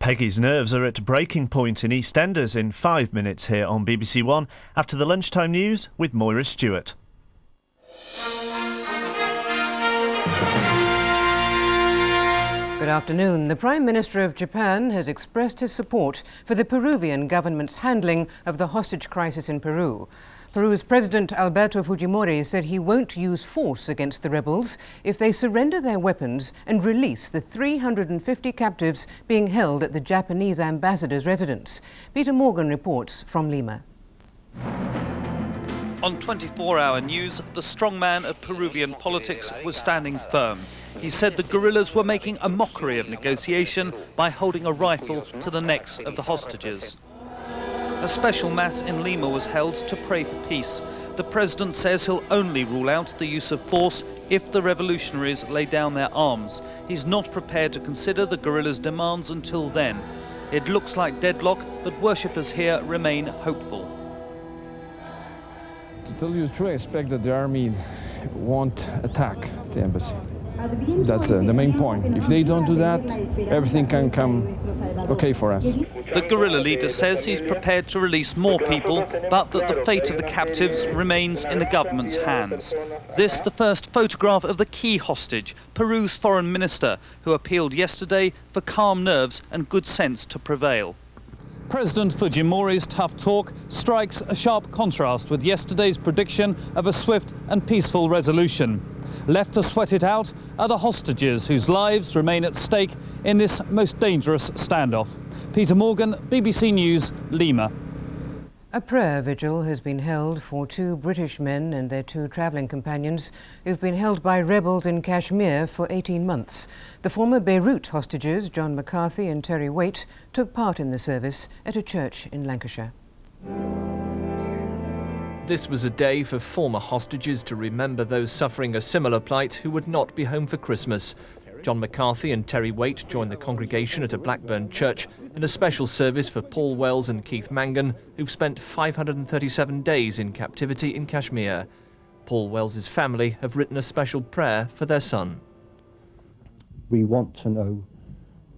Peggy's nerves are at breaking point in EastEnders in 5 minutes here on BBC One after the lunchtime news with Moira Stuart. Good afternoon. The Prime Minister of Japan has expressed his support for the Peruvian government's handling of the hostage crisis in Peru. Peru's President Alberto Fujimori said he won't use force against the rebels if they surrender their weapons and release the 350 captives being held at the Japanese ambassador's residence. Peter Morgan reports from Lima. On 24-hour news, the strongman of Peruvian politics was standing firm. He said the guerrillas were making a mockery of negotiation by holding a rifle to the necks of the hostages. A special mass in Lima was held to pray for peace. The president says he'll only rule out the use of force if the revolutionaries lay down their arms. He's not prepared to consider the guerrillas' demands until then. It looks like deadlock, but worshippers here remain hopeful. To tell you the truth, I expect that the army won't attack the embassy. That's the main point. If they don't do that, everything can come okay for us. The guerrilla leader says he's prepared to release more people, but that the fate of the captives remains in the government's hands. This, the first photograph of the key hostage, Peru's foreign minister, who appealed yesterday for calm nerves and good sense to prevail. President Fujimori's tough talk strikes a sharp contrast with yesterday's prediction of a swift and peaceful resolution. Left to sweat it out are the hostages whose lives remain at stake in this most dangerous standoff. Peter Morgan, BBC News, Lima. A prayer vigil has been held for 2 British men and their 2 travelling companions who've been held by rebels in Kashmir for 18 months. The former Beirut hostages, John McCarthy and Terry Waite, took part in the service at a church in Lancashire. This was a day for former hostages to remember those suffering a similar plight who would not be home for Christmas. John McCarthy and Terry Waite joined the congregation at a Blackburn church in a special service for Paul Wells and Keith Mangan, who've spent 537 days in captivity in Kashmir. Paul Wells's family have written a special prayer for their son. We want to know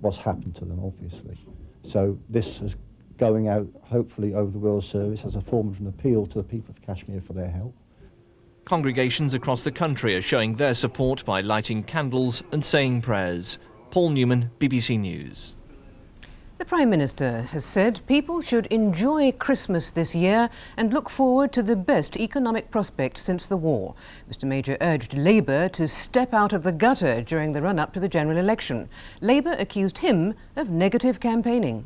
what's happened to them, obviously. So this is going out, hopefully, over the World Service as a form of an appeal to the people of Kashmir for their help. Congregations across the country are showing their support by lighting candles and saying prayers. Paul Newman, BBC News. The Prime Minister has said people should enjoy Christmas this year and look forward to the best economic prospects since the war. Mr Major urged Labour to step out of the gutter during the run-up to the general election. Labour accused him of negative campaigning.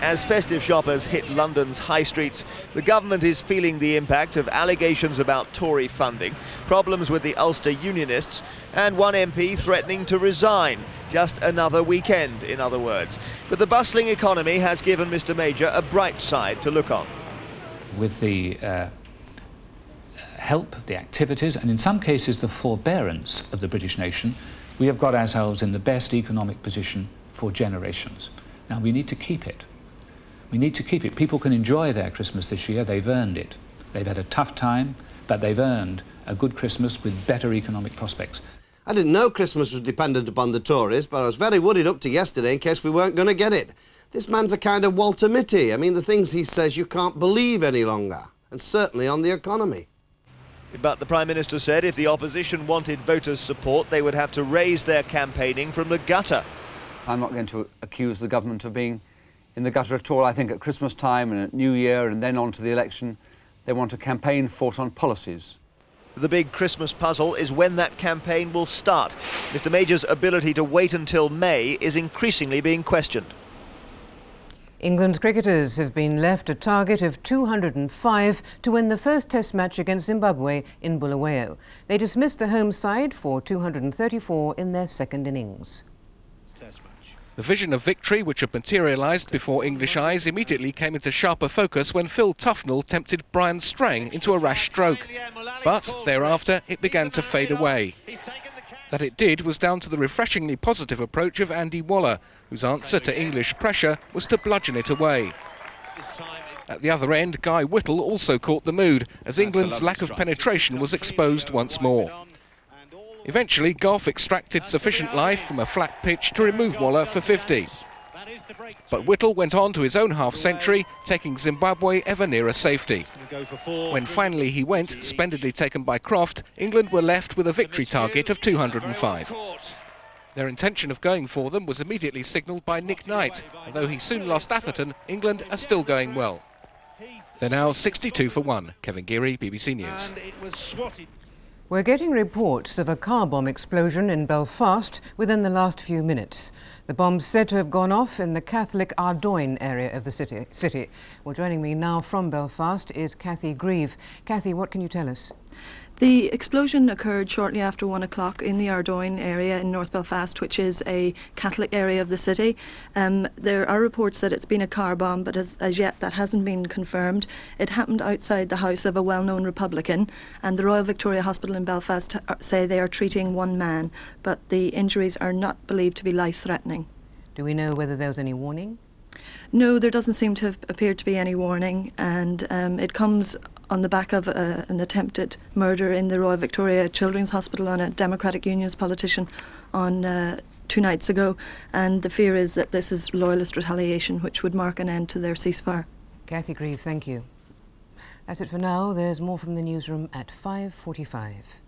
As festive shoppers hit London's high streets, the government is feeling the impact of allegations about Tory funding, problems with the Ulster Unionists, and one MP threatening to resign. Just another weekend, in other words. But the bustling economy has given Mr Major a bright side to look on. With the help, the activities, and in some cases the forbearance of the British nation, we have got ourselves in the best economic position for generations. Now we need to keep it. We need to keep it. People can enjoy their Christmas this year. They've earned it. They've had a tough time, but they've earned a good Christmas with better economic prospects. I didn't know Christmas was dependent upon the Tories, but I was very worried up to yesterday in case we weren't going to get it. This man's a kind of Walter Mitty. I mean, the things he says you can't believe any longer, and certainly on the economy. But the Prime Minister said if the opposition wanted voters' support, they would have to raise their campaigning from the gutter. I'm not going to accuse the government of being in the gutter at all. I think at Christmas time and at New Year and then on to the election, they want a campaign fought on policies. The big Christmas puzzle is when that campaign will start. Mr Major's ability to wait until May is increasingly being questioned. England's cricketers have been left a target of 205 to win the first Test match against Zimbabwe in Bulawayo. They dismissed the home side for 234 in their second innings. The vision of victory, which had materialised before English eyes, immediately came into sharper focus when Phil Tufnell tempted Brian Strang into a rash stroke. But thereafter, it began to fade away. That it did was down to the refreshingly positive approach of Andy Waller, whose answer to English pressure was to bludgeon it away. At the other end, Guy Whittle also caught the mood, as England's lack of penetration was exposed once more. Eventually, Gough extracted sufficient life from a flat pitch to remove Waller for 50. But Whittle went on to his own half-century, taking Zimbabwe ever nearer safety. When finally he went, splendidly taken by Croft, England were left with a victory target of 205. Their intention of going for them was immediately signalled by Nick Knight. Although he soon lost Atherton, England are still going well. They're now 62 for 1. Kevin Geary, BBC News. We're getting reports of a car bomb explosion in Belfast within the last few minutes. The bomb's said to have gone off in the Catholic Ardoyne area of the city. Well, joining me now from Belfast is Cathy Grieve. Cathy, what can you tell us? The explosion occurred shortly after 1 o'clock in the Ardoyne area in North Belfast, which is a Catholic area of the city. There are reports that it's been a car bomb, but as yet that hasn't been confirmed. It happened outside the house of a well-known Republican, and the Royal Victoria Hospital in Belfast say they are treating one man, but the injuries are not believed to be life-threatening. Do we know whether there was any warning? No, there doesn't seem to have appeared to be any warning, and it comes on the back of an attempted murder in the Royal Victoria Children's Hospital on a Democratic Unionist politician on 2 nights ago, and the fear is that this is loyalist retaliation, which would mark an end to their ceasefire. Cathy Grieve, thank you. That's it for now. There's more from the newsroom at 5:45.